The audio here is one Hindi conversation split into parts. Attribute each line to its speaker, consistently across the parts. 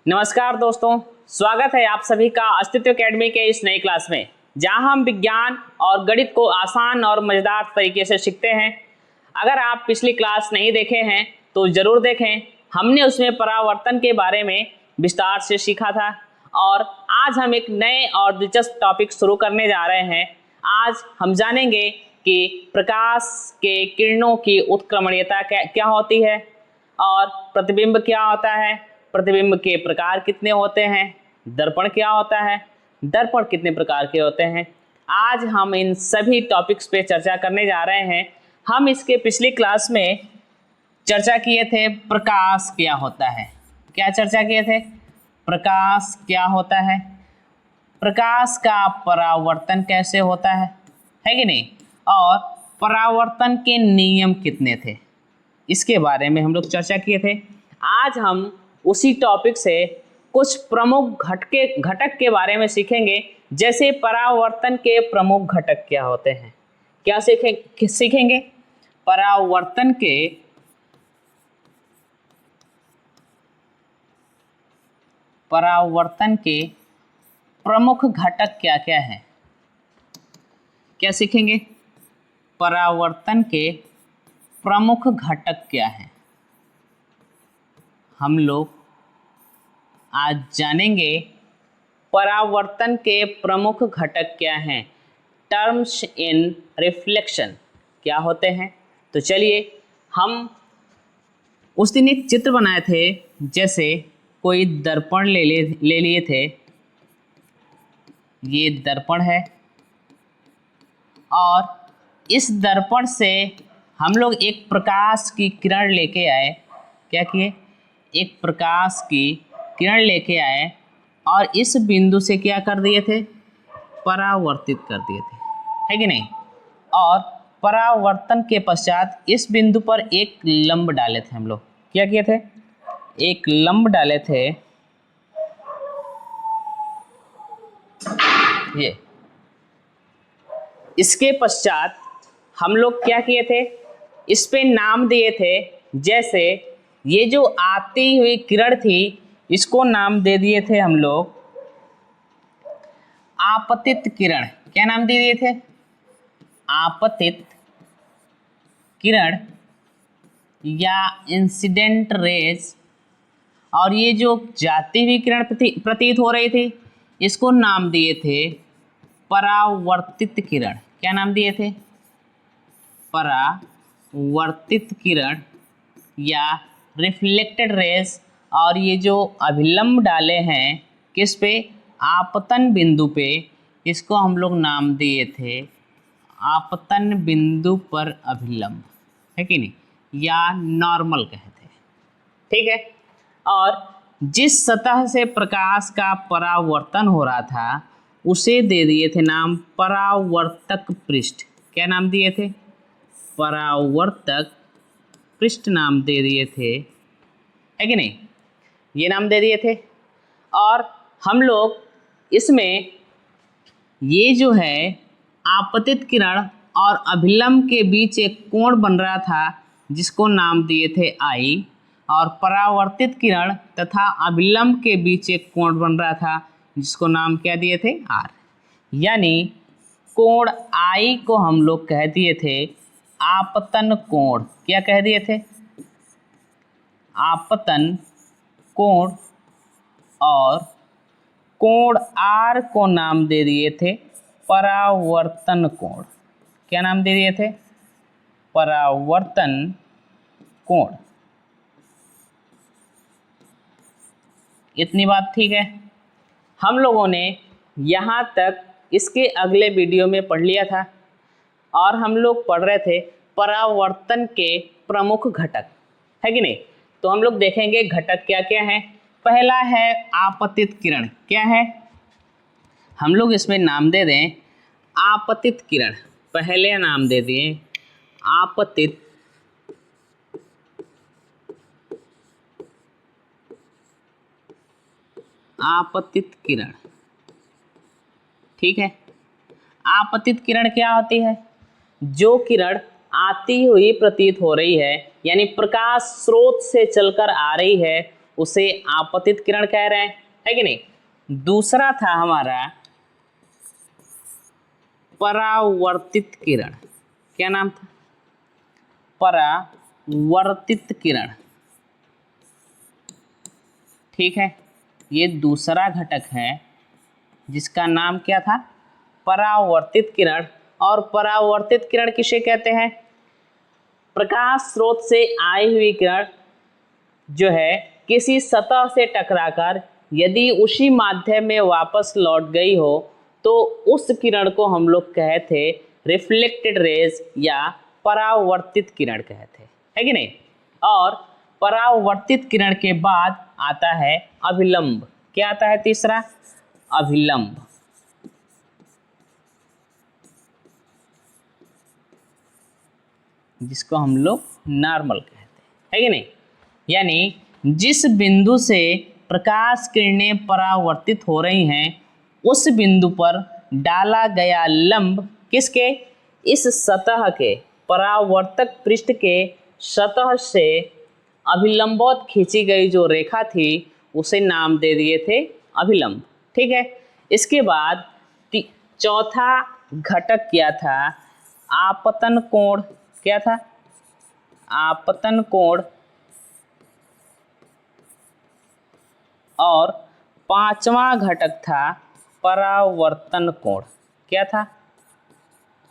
Speaker 1: नमस्कार दोस्तों, स्वागत है आप सभी का अस्तित्व एकेडमी के इस नई क्लास में, जहां हम विज्ञान और गणित को आसान और मज़ेदार तरीके से सीखते हैं। अगर आप पिछली क्लास नहीं देखे हैं तो ज़रूर देखें। हमने उसमें परावर्तन के बारे में विस्तार से सीखा था और आज हम एक नए और दिलचस्प टॉपिक शुरू करने जा रहे हैं। आज हम जानेंगे कि प्रकाश के किरणों की उत्क्रमणीयता क्या होती है और प्रतिबिंब क्या होता है, प्रतिबिंब के प्रकार कितने होते हैं, दर्पण क्या होता है, दर्पण कितने प्रकार के होते हैं। आज हम इन सभी टॉपिक्स पे चर्चा करने जा रहे हैं। हम इसके पिछली क्लास में चर्चा किए थे प्रकाश क्या होता है। क्या चर्चा किए थे? प्रकाश क्या होता है, प्रकाश का परावर्तन कैसे होता है कि नहीं, और परावर्तन के नियम कितने थे, इसके बारे में हम लोग चर्चा किए थे। आज हम उसी टॉपिक से कुछ प्रमुख घटक के बारे में सीखेंगे, जैसे परावर्तन के प्रमुख घटक क्या होते हैं। क्या सीखेंगे? परावर्तन के प्रमुख घटक क्या क्या हैं। क्या सीखेंगे? परावर्तन के प्रमुख घटक क्या हैं। हम लोग आज जानेंगे परावर्तन के प्रमुख घटक क्या हैं, टर्म्स इन रिफ्लेक्शन क्या होते हैं। तो चलिए, हम उस दिन एक चित्र बनाए थे, जैसे कोई दर्पण ले लिए थे। ये दर्पण है और इस दर्पण से हम लोग एक प्रकाश की किरण लेके आए। क्या किए? एक प्रकाश की किरण लेके आए और इस बिंदु से क्या कर दिए थे? परावर्तित कर दिए थे, है कि नहीं। और परावर्तन के पश्चात इस बिंदु पर एक लंब डाले थे हम लोग। क्या किए थे? एक लंब डाले थे। ये इसके पश्चात हम लोग क्या किए थे? इस पे नाम दिए थे। जैसे ये जो आती हुई किरण थी, इसको नाम दे दिए थे हम लोग आपतित किरण। क्या नाम दे दिए थे? आपतित किरण या इंसिडेंट रेज। और ये जो जाती हुई किरण प्रतीत हो रही थी, इसको नाम दिए थे परावर्तित किरण। क्या नाम दिए थे? परावर्तित किरण या रिफ्लेक्टेड रेज। और ये जो अभिलंब डाले हैं किस पे? आपतन बिंदु पे, इसको हम लोग नाम दिए थे आपतन बिंदु पर अभिलंब, है कि नहीं, या नॉर्मल कहते हैं। ठीक है। और जिस सतह से प्रकाश का परावर्तन हो रहा था, उसे दे दिए थे नाम परावर्तक पृष्ठ। क्या नाम दिए थे? परावर्तक पृष्ठ नाम दे दिए थे, है कि नहीं, ये नाम दे दिए थे। और हम लोग इसमें ये जो है आपतित किरण और अभिलंब के बीच एक कोण बन रहा था, जिसको नाम दिए थे आई। और परावर्तित किरण तथा अभिलंब के बीच एक कोण बन रहा था, जिसको नाम क्या दिए थे? आर। यानी कोण आई को हम लोग कह दिए थे आपतन कोण। क्या कह दिए थे? आपतन कोण। और कोण आर को नाम दे दिए थे परावर्तन कोण। क्या नाम दे दिए थे? परावर्तन कोण। इतनी बात ठीक है। हम लोगों ने यहाँ तक इसके अगले वीडियो में पढ़ लिया था और हम लोग पढ़ रहे थे परावर्तन के प्रमुख घटक, है कि नहीं। तो हम लोग देखेंगे घटक क्या क्या हैं। पहला है आपतित किरण। क्या है? हम लोग इसमें नाम दे दें आपतित किरण। पहले नाम दे दिए आपतित किरण। ठीक है। आपतित किरण क्या होती है? जो किरण आती हुई प्रतीत हो रही है, यानी प्रकाश स्रोत से चलकर आ रही है, उसे आपतित किरण कह रहे हैं, है कि नहीं। दूसरा था हमारा परावर्तित किरण। क्या नाम था? परावर्तित किरण। ठीक है, ये दूसरा घटक है जिसका नाम क्या था? परावर्तित किरण। और परावर्तित किरण किसे कहते हैं? प्रकाश स्रोत से आई हुई किरण जो है किसी सतह से टकराकर यदि उसी माध्यम में वापस लौट गई हो तो उस किरण को हम लोग कहे थे रिफ्लेक्टेड रेज या परावर्तित किरण कहे थे, है कि नहीं। और परावर्तित किरण के बाद आता है अभिलंब। क्या आता है तीसरा? अभिलंब। जिसको हम लोग नॉर्मल कहते हैं, है कि नहीं। यानी जिस बिंदु से प्रकाश किरणें परावर्तित हो रही हैं उस बिंदु पर डाला गया लंब किसके? इस सतह के, परावर्तक पृष्ठ के सतह से अभिलंबवत खींची गई जो रेखा थी उसे नाम दे दिए थे अभिलंब। ठीक है, इसके बाद चौथा घटक क्या था? आपतन कोण। क्या था? आपतन कोण। और पांचवा घटक था परावर्तन कोण। क्या था?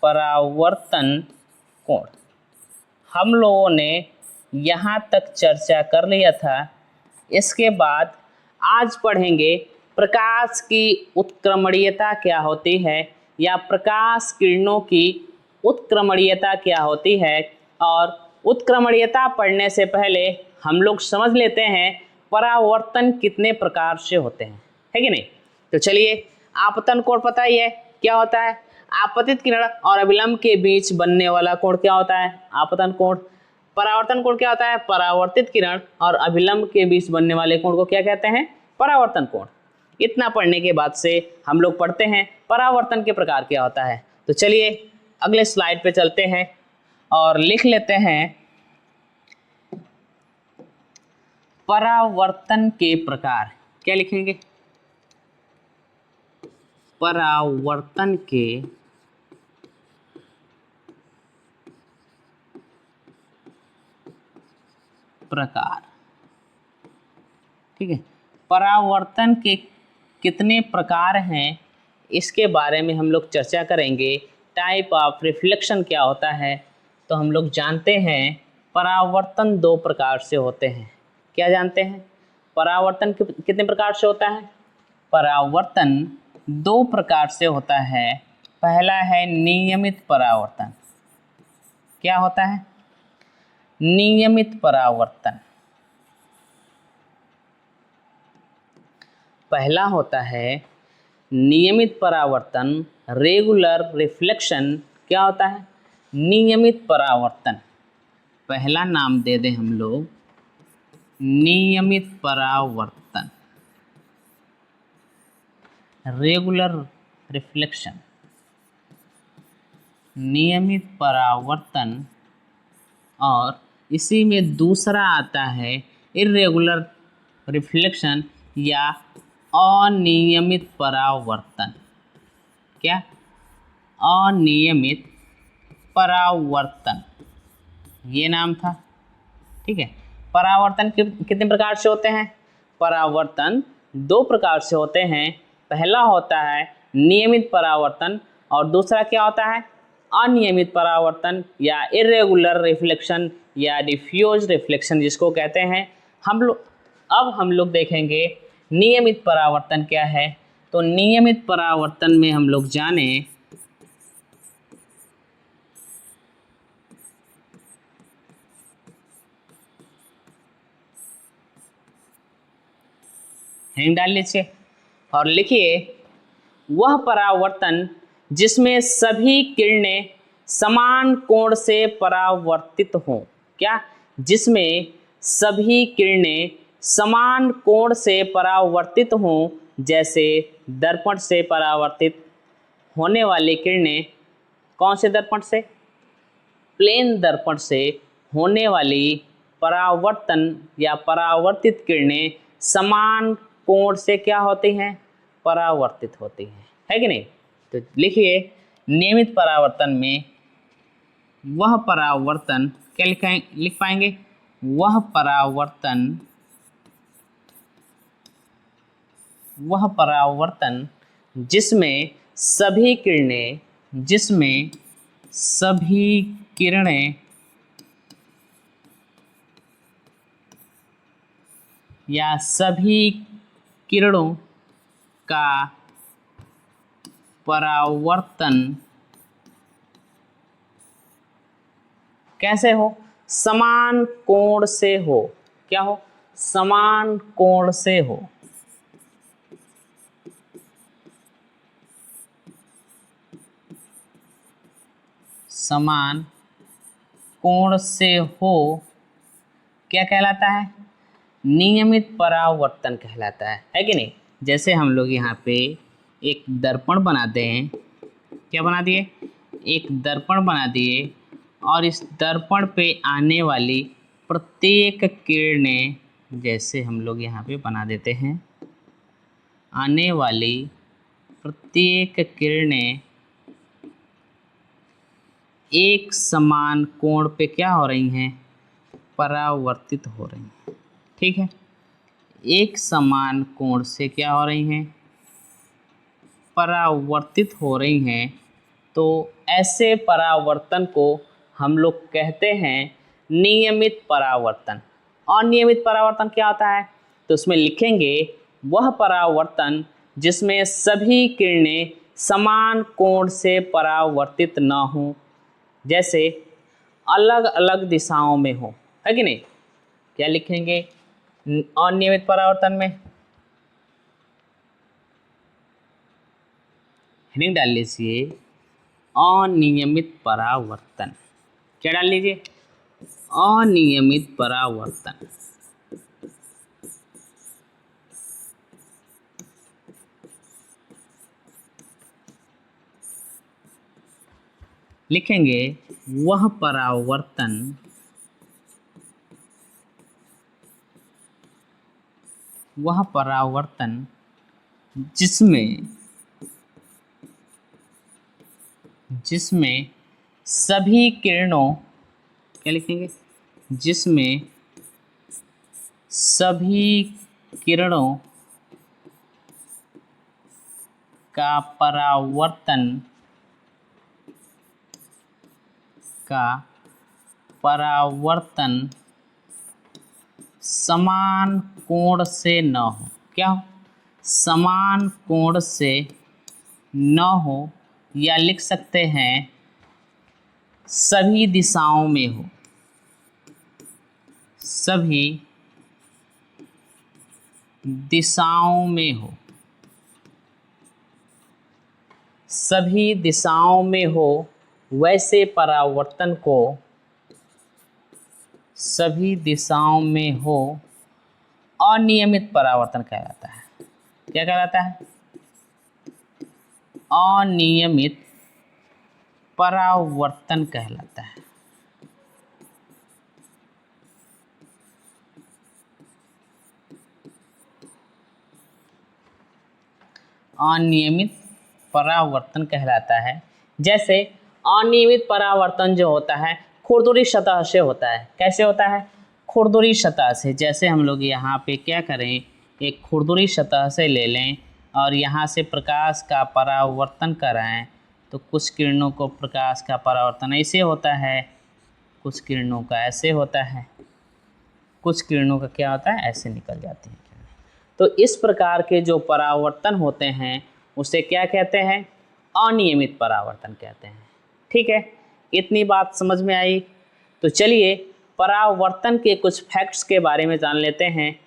Speaker 1: परावर्तन कोण। हम लोगों ने यहाँ तक चर्चा कर लिया था। इसके बाद आज पढ़ेंगे प्रकाश की उत्क्रमणीयता क्या होती है या प्रकाश किरणों की उत्क्रमणीयता क्या होती है। और उत्क्रमणीयता पढ़ने से पहले हम लोग समझ लेते हैं परावर्तन कितने प्रकार से होते हैं, है कि नहीं। तो चलिए, आपतन कोण पता ही है क्या होता है। आपतित किरण और अभिलंब के बीच बनने वाला कोण क्या होता है? आपतन कोण। परावर्तन कोण क्या होता है? परावर्तित किरण और अभिलंब के बीच बनने वाले कोण को क्या कहते हैं? परावर्तन कोण। इतना पढ़ने के बाद से हम लोग पढ़ते हैं परावर्तन के प्रकार क्या होता है। तो चलिए अगले स्लाइड पे चलते हैं और लिख लेते हैं परावर्तन के प्रकार। क्या लिखेंगे? परावर्तन के प्रकार। ठीक है, परावर्तन के कितने प्रकार हैं इसके बारे में हम लोग चर्चा करेंगे। टाइप ऑफ रिफ्लेक्शन क्या होता है, तो हम लोग जानते हैं परावर्तन दो प्रकार से होते हैं। क्या जानते हैं? परावर्तन कितने प्रकार से होता है? परावर्तन दो प्रकार से होता है। पहला है नियमित परावर्तन। क्या होता है? नियमित परावर्तन। पहला होता है नियमित परावर्तन, रेगुलर रिफ्लेक्शन। क्या होता है? नियमित परावर्तन। पहला नाम दे दें हम लोग नियमित परावर्तन, रेगुलर रिफ्लेक्शन। नियमित परावर्तन। और इसी में दूसरा आता है इर्रेगुलर रिफ्लेक्शन या अनियमित परावर्तन। क्या? अनियमित परावर्तन, ये नाम था। ठीक है, परावर्तन कितने प्रकार से होते हैं? परावर्तन दो प्रकार से होते हैं। पहला होता है नियमित परावर्तन और दूसरा क्या होता है? अनियमित परावर्तन या इर्रेगुलर रिफ्लेक्शन या डिफ्यूज रिफ्लेक्शन जिसको कहते हैं। हम लोग देखेंगे नियमित परावर्तन क्या है। तो नियमित परावर्तन में हम लोग जाने हेडिंग डाल लीजिए और लिखिए वह परावर्तन जिसमें सभी किरणें समान कोण से परावर्तित हों। क्या? जिसमें सभी किरणें समान कोण से परावर्तित हों। जैसे दर्पण से परावर्तित होने वाली किरणें, कौन से दर्पण से? प्लेन दर्पण से होने वाली परावर्तन या परावर्तित किरणें समान कोण से क्या होती हैं, परावर्तित होती हैं, है कि नहीं। तो लिखिए नियमित परावर्तन में वह परावर्तन क्या लिख पाएंगे, वह परावर्तन जिसमें सभी किरणें या सभी किरणों का परावर्तन कैसे हो, समान कोण से हो। क्या हो, समान कोण से हो। समान कोण से हो क्या कहलाता है, नियमित परावर्तन कहलाता है कि नहीं। जैसे हम लोग यहाँ पे एक दर्पण बनाते हैं, क्या बना दिए, एक दर्पण बना दिए और इस दर्पण पे आने वाली प्रत्येक किरणें, जैसे हम लोग यहाँ पे बना देते हैं, आने वाली प्रत्येक किरणें एक समान कोण पे क्या हो रही हैं, परावर्तित हो रही हैं। ठीक है, एक समान कोण से क्या हो रही हैं, परावर्तित हो रही हैं। तो ऐसे परावर्तन को हम लोग कहते हैं नियमित परावर्तन। अनियमित परावर्तन क्या होता है, तो उसमें लिखेंगे वह परावर्तन जिसमें सभी किरणें समान कोण से परावर्तित न हों, जैसे अलग अलग दिशाओं में हो, है कि नहीं। क्या लिखेंगे अनियमित परावर्तन में, हेडिंग डाल लीजिए अनियमित परावर्तन। क्या डाल लीजिए, अनियमित परावर्तन। लिखेंगे वह परावर्तन जिसमें सभी किरणों, क्या लिखेंगे, जिसमें सभी किरणों का परावर्तन समान कोण से न हो। क्या हो, समान कोण से न हो, या लिख सकते हैं सभी दिशाओं में हो, सभी दिशाओं में हो, सभी दिशाओं में हो, वैसे परावर्तन को सभी दिशाओं में हो अनियमित परावर्तन कहलाता है। क्या कहलाता है, अनियमित परावर्तन कहलाता है। अनियमित परावर्तन कहलाता है। जैसे अनियमित परावर्तन जो होता है खुरदुरी सतह से होता है। कैसे होता है, खुरदुरी सतह से। जैसे हम लोग यहाँ पे क्या करें, एक खुरदुरी सतह से ले लें और यहाँ से प्रकाश का परावर्तन कराएं, तो कुछ किरणों को प्रकाश का परावर्तन ऐसे होता है, कुछ किरणों का ऐसे होता है, कुछ किरणों का क्या होता है, ऐसे निकल जाती हैं। तो इस प्रकार के जो परावर्तन होते हैं उसे क्या कहते हैं, अनियमित परावर्तन कहते हैं। ठीक है, इतनी बात समझ में आई। तो चलिए परावर्तन के कुछ फैक्ट्स के बारे में जान लेते हैं,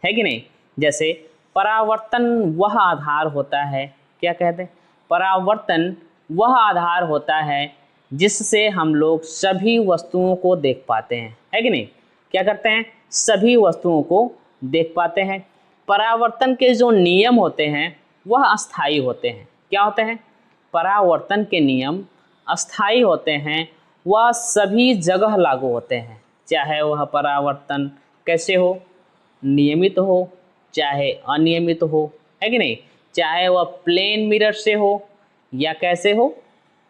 Speaker 1: है कि नहीं। जैसे परावर्तन वह आधार होता है, क्या कहते हैं, परावर्तन वह आधार होता है जिससे हम लोग सभी वस्तुओं को देख पाते हैं, है कि नहीं। क्या करते हैं, सभी वस्तुओं को देख पाते हैं। परावर्तन के जो नियम होते हैं वह अस्थायी होते हैं। क्या होते हैं, परावर्तन के नियम अस्थायी होते हैं, वह सभी जगह लागू होते हैं, चाहे वह परावर्तन कैसे हो, नियमित हो चाहे अनियमित हो, है कि नहीं, चाहे वह प्लेन मिरर से हो या कैसे हो,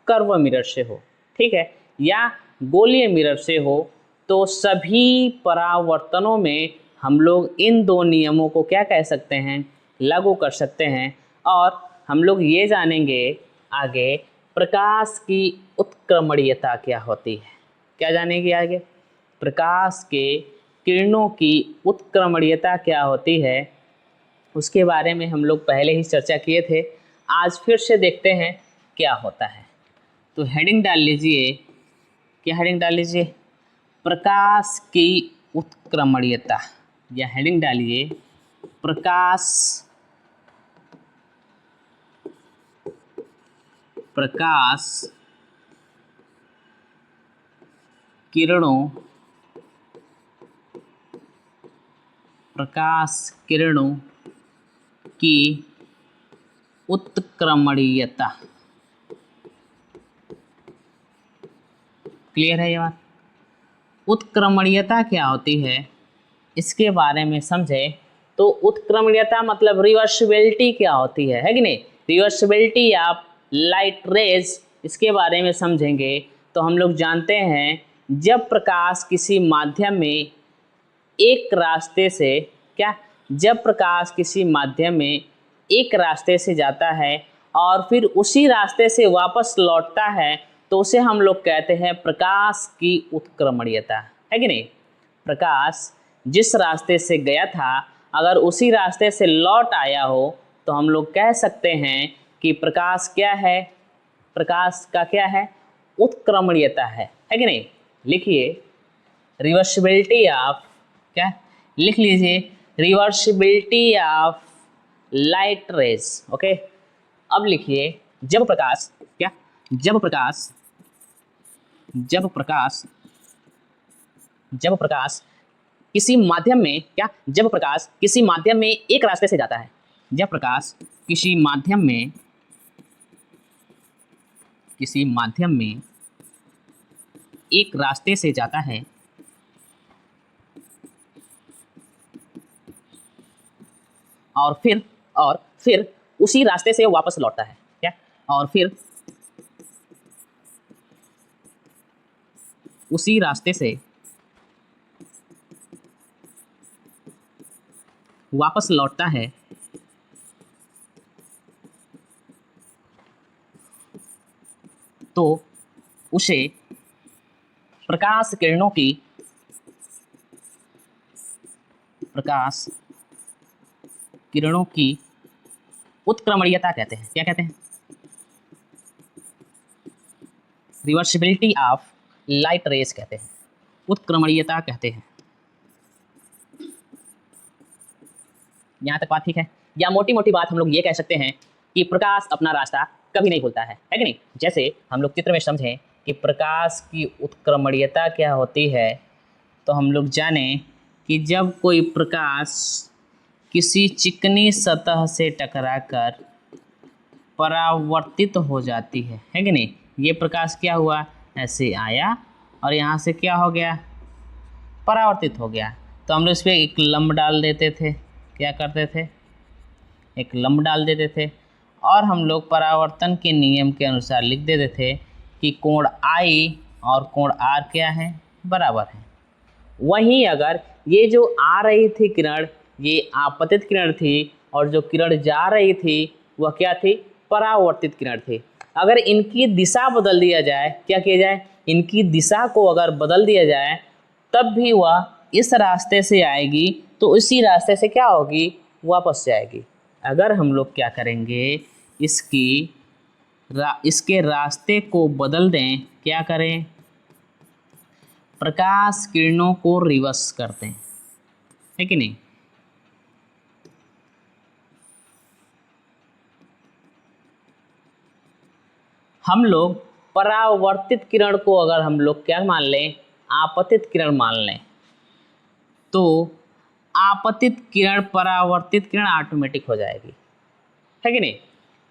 Speaker 1: कर्व मिरर से हो, ठीक है, या गोलीय मिरर से हो, तो सभी परावर्तनों में हम लोग इन दो नियमों को क्या कह सकते हैं, लागू कर सकते हैं। और हम लोग ये जानेंगे आगे प्रकाश की उत्क्रमणीयता क्या होती है। क्या जानेंगे आगे, प्रकाश के किरणों की उत्क्रमणीयता क्या होती है, उसके बारे में हम लोग पहले ही चर्चा किए थे। आज फिर से देखते हैं क्या होता है। तो हेडिंग डाल लीजिए, क्या हेडिंग डाल लीजिए, प्रकाश की उत्क्रमणीयता, या हेडिंग डालिए प्रकाश किरणों की उत्क्रमणीयता। क्लियर है ये बात। उत्क्रमणीयता क्या होती है इसके बारे में समझे तो उत्क्रमणीयता मतलब रिवर्सिबिलिटी क्या होती है कि नहीं, रिवर्सिबिलिटी ऑफ लाइट रेज, इसके बारे में समझेंगे। तो हम लोग जानते हैं जब प्रकाश किसी माध्यम में एक रास्ते से जब प्रकाश किसी माध्यम में एक रास्ते से जाता है और फिर उसी रास्ते से वापस लौटता है तो उसे हम लोग कहते हैं प्रकाश की उत्क्रमणीयता, है कि नहीं। प्रकाश जिस रास्ते से गया था अगर उसी रास्ते से लौट आया हो तो हम लोग कह सकते हैं कि प्रकाश क्या है, प्रकाश का क्या है, उत्क्रमणीयता है कि नहीं। लिखिए रिवर्सिबिलिटी ऑफ, क्या लिख लीजिए, reversibility of light rays. Okay, अब लिखिए जब प्रकाश किसी माध्यम में जब प्रकाश किसी माध्यम में एक रास्ते से जाता है, जब प्रकाश किसी माध्यम में एक रास्ते से जाता है और फिर उसी रास्ते से वापस लौटता है, क्या, और फिर उसी रास्ते से वापस लौटता है तो उसे प्रकाश किरणों की उत्क्रमणीयता कहते हैं। क्या कहते हैं, रिवर्सिबिलिटी ऑफ लाइट रेज कहते हैं, उत्क्रमणीयता कहते हैं। यहाँ तक बात ठीक है। या मोटी मोटी बात हम लोग ये कह सकते हैं कि प्रकाश अपना रास्ता कभी नहीं भूलता है कि नहीं। जैसे हम लोग चित्र में समझें कि प्रकाश की उत्क्रमणीयता क्या होती है, तो हम लोग जाने कि जब कोई प्रकाश किसी चिकनी सतह से टकराकर परावर्तित हो जाती है कि नहीं। ये प्रकाश क्या हुआ, ऐसे आया और यहाँ से क्या हो गया, परावर्तित हो गया। तो हम लोग इस पर एक लंब डाल देते थे, क्या करते थे, एक लंब डाल देते थे और हम लोग परावर्तन के नियम के अनुसार लिख देते थे कि कोण I और कोण R क्या है, बराबर है। वहीं अगर ये जो आ रही थी किरण, ये आपतित किरण थी और जो किरण जा रही थी वह क्या थी, परावर्तित किरण थी। अगर इनकी दिशा बदल दिया जाए, क्या किया जाए, इनकी दिशा को अगर बदल दिया जाए तब भी वह इस रास्ते से आएगी तो इसी रास्ते से क्या होगी, वापस जाएगी। अगर हम लोग क्या करेंगे, इसके रास्ते को बदल दें, क्या करें, प्रकाश किरणों को रिवर्स करते हैं, है कि नहीं। हम लोग परावर्तित किरण को अगर हम लोग क्या मान लें, आपतित किरण मान लें, तो आपतित किरण परावर्तित किरण ऑटोमेटिक हो जाएगी, है कि नहीं।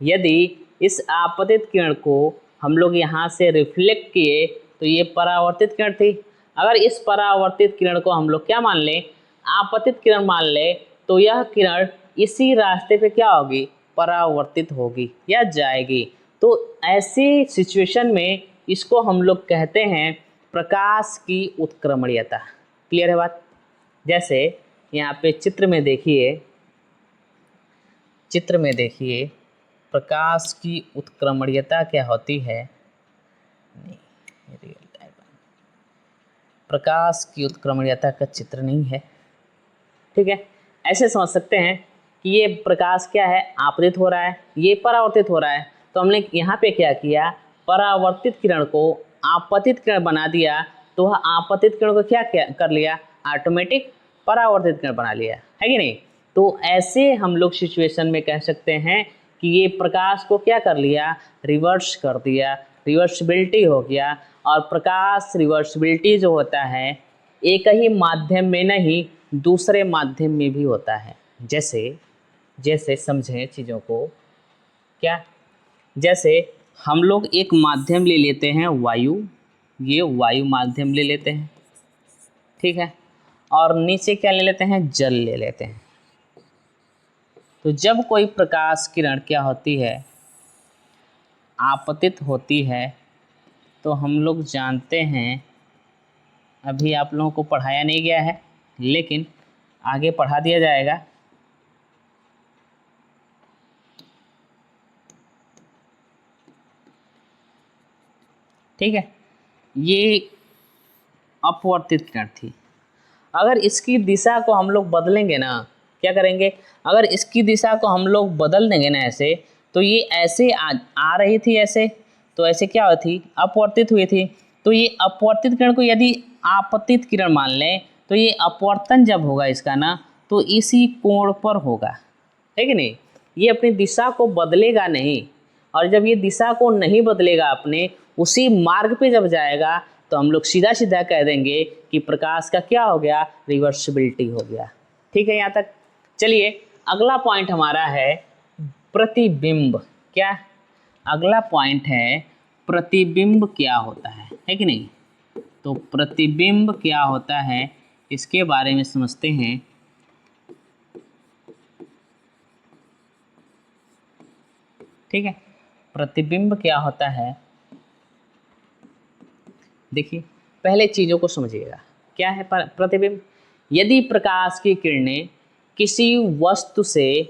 Speaker 1: यदि इस आपतित किरण को हम लोग यहाँ से रिफ्लेक्ट किए तो ये परावर्तित किरण थी। अगर इस परावर्तित किरण को हम लोग क्या मान लें, आपतित किरण मान लें, तो यह किरण इसी रास्ते पे क्या होगी, परावर्तित होगी या जाएगी। तो ऐसी सिचुएशन में इसको हम लोग कहते हैं प्रकाश की उत्क्रमणीयता। क्लियर है बात। जैसे यहाँ पे चित्र में देखिए, प्रकाश की उत्क्रमणीयता क्या होती है, नहीं, प्रकाश की उत्क्रमणीयता का चित्र नहीं है, ठीक है। ऐसे समझ सकते हैं कि ये प्रकाश क्या है, आपतित हो रहा है, ये परावर्तित हो रहा है। तो हमने यहाँ पे क्या किया, परावर्तित किरण को आपतित किरण बना दिया, तो वह आपतित किरण को क्या कर लिया, ऑटोमेटिक परावर्तित किरण बना लिया, है कि नहीं। तो ऐसे हम लोग सिचुएशन में कह सकते हैं कि ये प्रकाश को क्या कर लिया, रिवर्स कर दिया, रिवर्सिबिलिटी हो गया। और प्रकाश रिवर्सिबिलिटी जो होता है एक ही माध्यम में नहीं, दूसरे माध्यम में भी होता है। जैसे समझें चीज़ों को, क्या, जैसे हम लोग एक माध्यम ले लेते हैं वायु, ये वायु माध्यम ले लेते हैं, ठीक है, और नीचे क्या ले लेते हैं, जल ले लेते हैं। तो जब कोई प्रकाश किरण क्या होती है, आपतित होती है, तो हम लोग जानते हैं, अभी आप लोगों को पढ़ाया नहीं गया है लेकिन आगे पढ़ा दिया जाएगा। ठीक है, ये अपवर्तित किरण थी। अगर इसकी दिशा को हम लोग बदलेंगे ना, क्या करेंगे, अगर इसकी दिशा को हम लोग बदल देंगे ना ऐसे, तो ये ऐसे आ रही थी ऐसे, तो ऐसे क्या हुई थी, अपवर्तित हुई थी। तो ये अपवर्तित किरण को यदि आपतित किरण मान लें, तो ये अपवर्तन जब होगा इसका ना, तो इसी कोण पर होगा, है कि नहीं। ये अपनी दिशा को बदलेगा नहीं, और जब ये दिशा को नहीं बदलेगा अपने उसी मार्ग पे जब जाएगा, तो हम लोग सीधा सीधा कह देंगे कि प्रकाश का क्या हो गया, रिवर्सिबिलिटी हो गया। ठीक है यहाँ तक। चलिए अगला पॉइंट हमारा है प्रतिबिंब। क्या, अगला पॉइंट है प्रतिबिंब क्या होता है कि नहीं। तो प्रतिबिंब क्या होता है इसके बारे में समझते हैं। ठीक है, प्रतिबिंब क्या होता है, देखिए पहले चीज़ों को समझिएगा। क्या है प्रतिबिंब, यदि प्रकाश की किरणें किसी वस्तु से,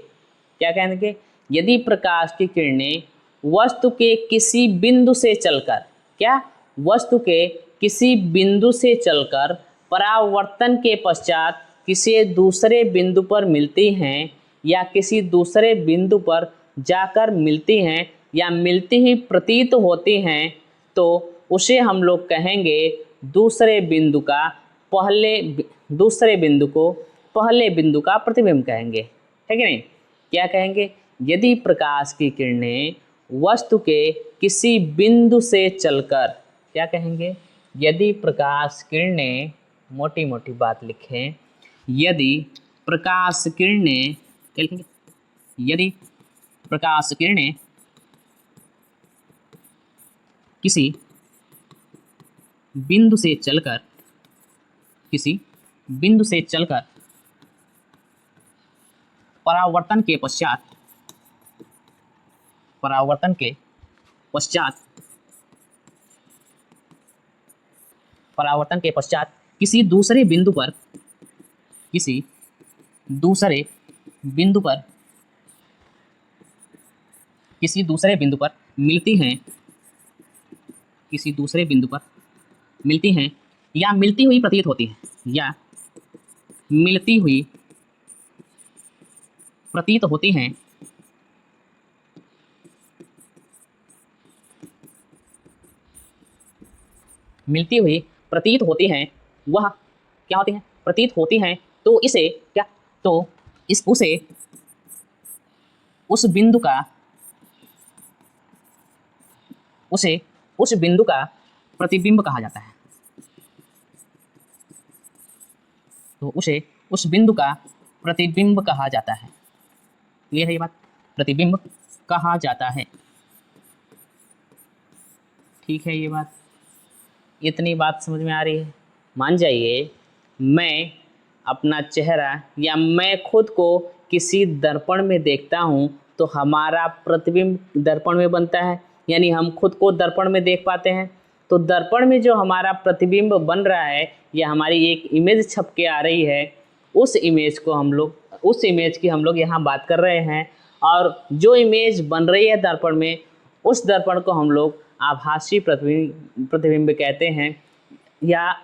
Speaker 1: क्या कहेंगे, यदि प्रकाश की किरणें वस्तु के किसी बिंदु से चलकर, क्या, वस्तु के किसी बिंदु से चलकर परावर्तन के पश्चात किसी दूसरे बिंदु पर मिलती हैं, या किसी दूसरे बिंदु पर जाकर मिलती हैं, या मिलती ही प्रतीत होती हैं, तो उसे हम लोग कहेंगे दूसरे बिंदु को पहले बिंदु का प्रतिबिंब कहेंगे, है कि नहीं। क्या कहेंगे, यदि प्रकाश की किरणें वस्तु के किसी बिंदु से चलकर, क्या कहेंगे, यदि प्रकाश किरणें, मोटी मोटी बात लिखें, यदि प्रकाश किरणें, क्या लिखेंगे, यदि प्रकाश किरणें किसी बिंदु से चलकर, किसी बिंदु से चलकर परावर्तन के पश्चात किसी दूसरे बिंदु पर मिलती हैं, या मिलती हुई प्रतीत होती हैं, या मिलती हुई प्रतीत होती हैं, मिलती हुई प्रतीत होती हैं, वह क्या होती हैं, प्रतीत होती हैं, तो इसे क्या, तो उसे उस बिंदु का प्रतिबिंब कहा जाता है। तो उसे उस बिंदु का प्रतिबिंब कहा जाता है। ये है ये बात, प्रतिबिंब कहा जाता है। ठीक है, ये बात, इतनी बात समझ में आ रही है। मान जाइए मैं अपना चेहरा या मैं खुद को किसी दर्पण में देखता हूँ तो हमारा प्रतिबिंब दर्पण में बनता है, यानी हम खुद को दर्पण में देख पाते हैं। तो दर्पण में जो हमारा प्रतिबिंब बन रहा है या हमारी एक इमेज छप के आ रही है, उस इमेज की हम लोग यहाँ बात कर रहे हैं। और जो इमेज बन रही है दर्पण में, उस दर्पण को हम लोग आभासी प्रतिबिंब कहते हैं, या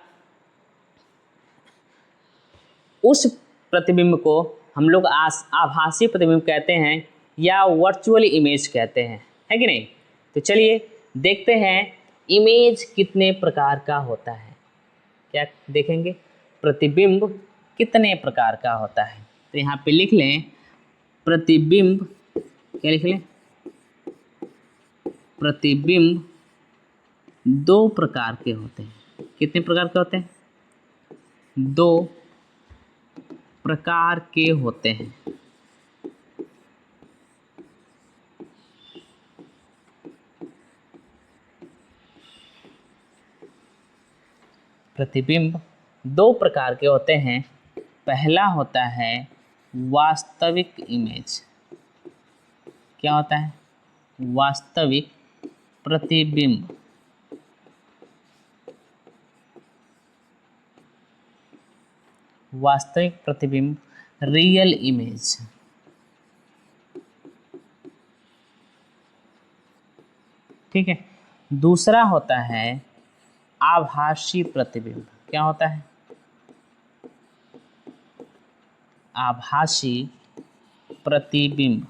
Speaker 1: उस प्रतिबिंब को हम लोग आभासी प्रतिबिंब कहते हैं या वर्चुअल इमेज कहते हैं, है कि नहीं। तो चलिए देखते हैं इमेज कितने प्रकार का होता है। क्या देखेंगे, प्रतिबिंब कितने प्रकार का होता है। तो यहाँ पे लिख लें प्रतिबिंब, क्या लिख लें, प्रतिबिंब 2 प्रकार के होते हैं। कितने प्रकार के होते हैं, 2 प्रकार के होते हैं। प्रतिबिंब 2 प्रकार के होते हैं। पहला होता है वास्तविक इमेज। क्या होता है, वास्तविक प्रतिबिंब। वास्तविक प्रतिबिंब, रियल इमेज। ठीक है। दूसरा होता है आभासी प्रतिबिंब। क्या होता है, आभासी प्रतिबिंब।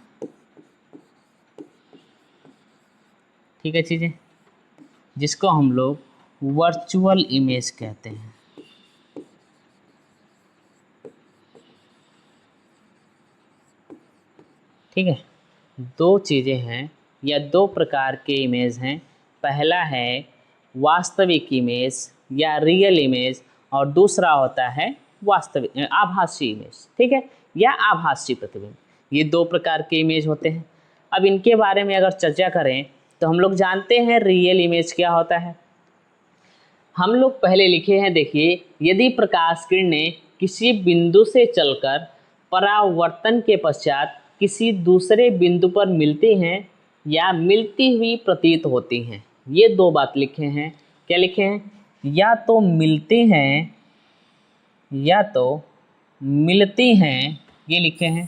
Speaker 1: ठीक है चीज़ें, जिसको हम लोग वर्चुअल इमेज कहते हैं। ठीक है, 2 चीज़ें हैं या 2 प्रकार के इमेज हैं। पहला है वास्तविक इमेज या रियल इमेज, और दूसरा होता है वास्तविक आभासी इमेज। ठीक है, या आभासी प्रतिबिंब। ये 2 प्रकार के इमेज होते हैं। अब इनके बारे में अगर चर्चा करें तो हम लोग जानते हैं रियल इमेज क्या होता है। हम लोग पहले लिखे हैं, देखिए, यदि प्रकाश किरणें किसी बिंदु से चलकर परावर्तन के पश्चात किसी दूसरे बिंदु पर मिलती हैं या मिलती हुई प्रतीत होती हैं। ये 2 बात लिखे हैं। क्या लिखे हैं, या तो मिलती हैं या तो मिलती हैं। ये लिखे हैं,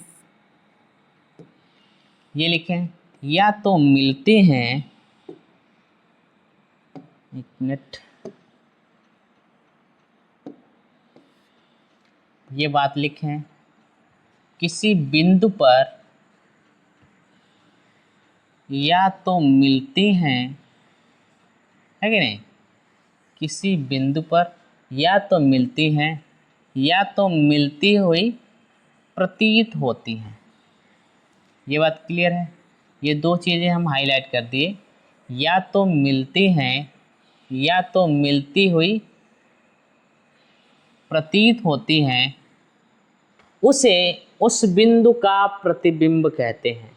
Speaker 1: ये लिखे हैं, या तो मिलती हैं। एक मिनट, ये बात लिखें, किसी बिंदु पर या तो मिलती हैं, है कि नहीं, किसी बिंदु पर या तो मिलती हैं या तो मिलती हुई प्रतीत होती हैं। ये बात क्लियर है। ये 2 चीज़ें हम हाईलाइट कर दिए, या तो मिलती हैं या तो मिलती हुई प्रतीत होती हैं, उसे उस बिंदु का प्रतिबिंब कहते हैं।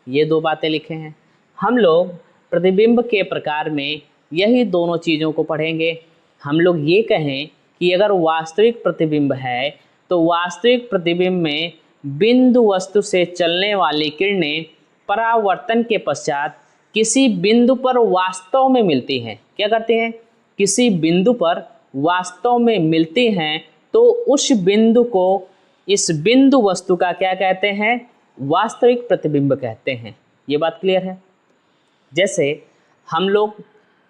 Speaker 1: ये 2 बातें लिखे हैं। हम लोग प्रतिबिंब के प्रकार में यही दोनों चीज़ों को पढ़ेंगे। हम लोग ये कहें कि अगर वास्तविक प्रतिबिंब है तो वास्तविक प्रतिबिंब में बिंदु वस्तु से चलने वाली किरणें परावर्तन के पश्चात किसी बिंदु पर वास्तव में मिलती हैं। क्या करती हैं, किसी बिंदु पर वास्तव में मिलती हैं, तो उस बिंदु को, इस बिंदु वस्तु का क्या कहते हैं, वास्तविक प्रतिबिंब कहते हैं। ये बात क्लियर है। जैसे हम लोग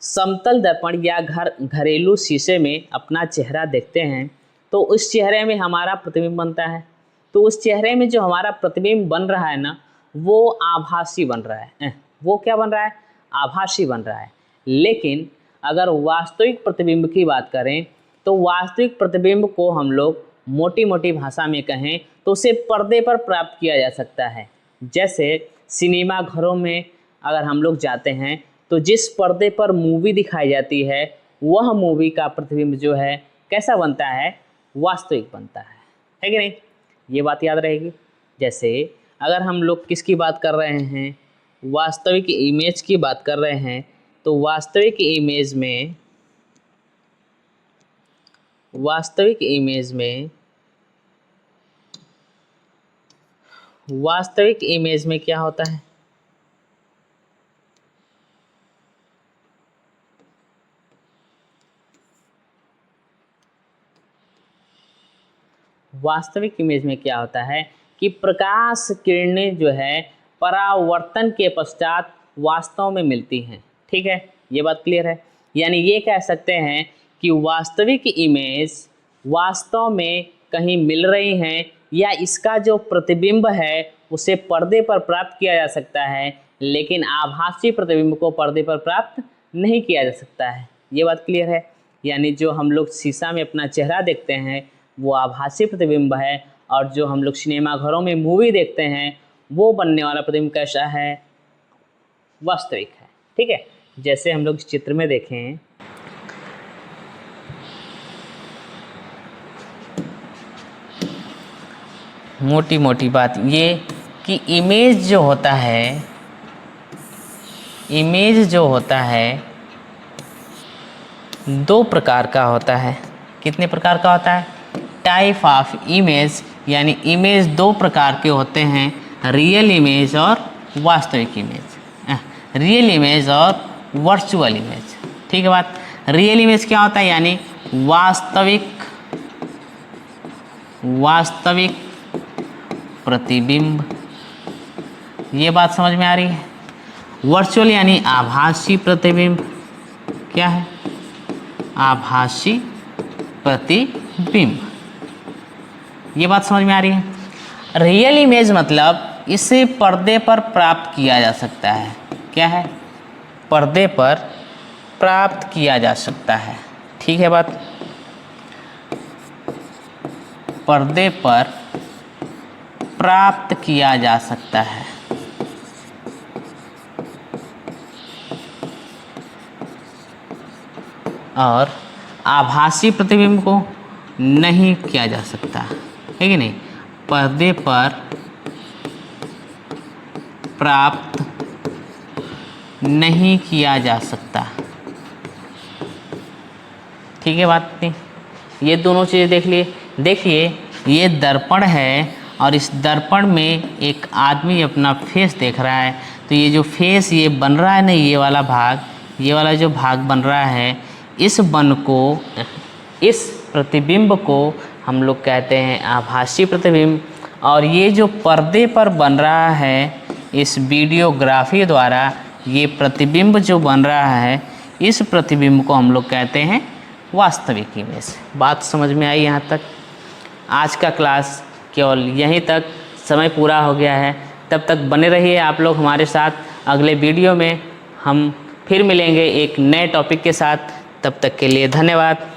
Speaker 1: समतल दर्पण या घरेलू शीशे में अपना चेहरा देखते हैं तो उस चेहरे में हमारा प्रतिबिंब बनता है। तो उस चेहरे में जो हमारा प्रतिबिंब बन रहा है ना, वो आभासी बन रहा है। वो क्या बन रहा है, आभासी बन रहा है। लेकिन अगर वास्तविक प्रतिबिंब की बात करें तो वास्तविक प्रतिबिंब को हम लोग मोटी मोटी भाषा में कहें तो उसे पर्दे पर प्राप्त किया जा सकता है। जैसे सिनेमा घरों में अगर हम लोग जाते हैं तो जिस पर्दे पर मूवी दिखाई जाती है, वह मूवी का प्रतिबिंब जो है कैसा बनता है, वास्तविक बनता है कि नहीं। ये बात याद रहेगी। जैसे अगर हम लोग किसकी बात कर रहे हैं, वास्तविक इमेज की बात कर रहे हैं, तो वास्तविक इमेज में वास्तविक इमेज में क्या होता है? वास्तविक इमेज में क्या होता है कि प्रकाश किरणें जो है परावर्तन के पश्चात वास्तव में मिलती हैं। ठीक है, ये बात क्लियर है। यानी ये कह सकते हैं कि वास्तविक इमेज वास्तव में कहीं मिल रही हैं या इसका जो प्रतिबिंब है उसे पर्दे पर प्राप्त किया जा सकता है, लेकिन आभासी प्रतिबिंब को पर्दे पर प्राप्त नहीं किया जा सकता है। ये बात क्लियर है। यानी जो हम लोग शीशा में अपना चेहरा देखते हैं वो आभासी प्रतिबिंब है, और जो हम लोग सिनेमा घरों में मूवी देखते हैं वो बनने वाला प्रतिबिंब कैसा है? वास्तविक है। ठीक है, जैसे हम लोग इस चित्र में देखें, मोटी मोटी बात ये कि इमेज जो होता है दो प्रकार का होता है। कितने प्रकार का होता है? टाइप ऑफ इमेज, यानी इमेज दो प्रकार के होते हैं, रियल इमेज और वास्तविक इमेज, रियल इमेज और वर्चुअल इमेज। ठीक है बात। रियल इमेज क्या होता है? यानी वास्तविक प्रतिबिंब। ये बात समझ में आ रही है। वर्चुअल यानी आभासी प्रतिबिंब। क्या है? आभासी प्रतिबिंब। ये बात समझ में आ रही है। रियल इमेज मतलब इसे पर्दे पर प्राप्त किया जा सकता है। क्या है? पर्दे पर प्राप्त किया जा सकता है। ठीक है बात। पर्दे पर प्राप्त किया जा सकता है। और आभासी प्रतिबिंब को नहीं किया जा सकता है कि नहीं? पर्दे पर प्राप्त नहीं किया जा सकता। ठीक है बात नहीं? ये दोनों चीज़ें देख लिए। देखिए ये दर्पण है और इस दर्पण में एक आदमी अपना फेस देख रहा है। तो ये जो फेस ये बन रहा है ना, ये वाला भाग, ये वाला जो भाग बन रहा है, इस प्रतिबिंब को हम लोग कहते हैं आभासी प्रतिबिंब। और ये जो पर्दे पर बन रहा है इस वीडियोग्राफी द्वारा, ये प्रतिबिंब जो बन रहा है, इस प्रतिबिंब को हम लोग कहते हैं वास्तविक इमेज। बात समझ में आई यहाँ तक? आज का क्लास केवल यहीं तक, समय पूरा हो गया है। तब तक बने रहिए आप लोग हमारे साथ। अगले वीडियो में हम फिर मिलेंगे एक नए टॉपिक के साथ। तब तक के लिए धन्यवाद।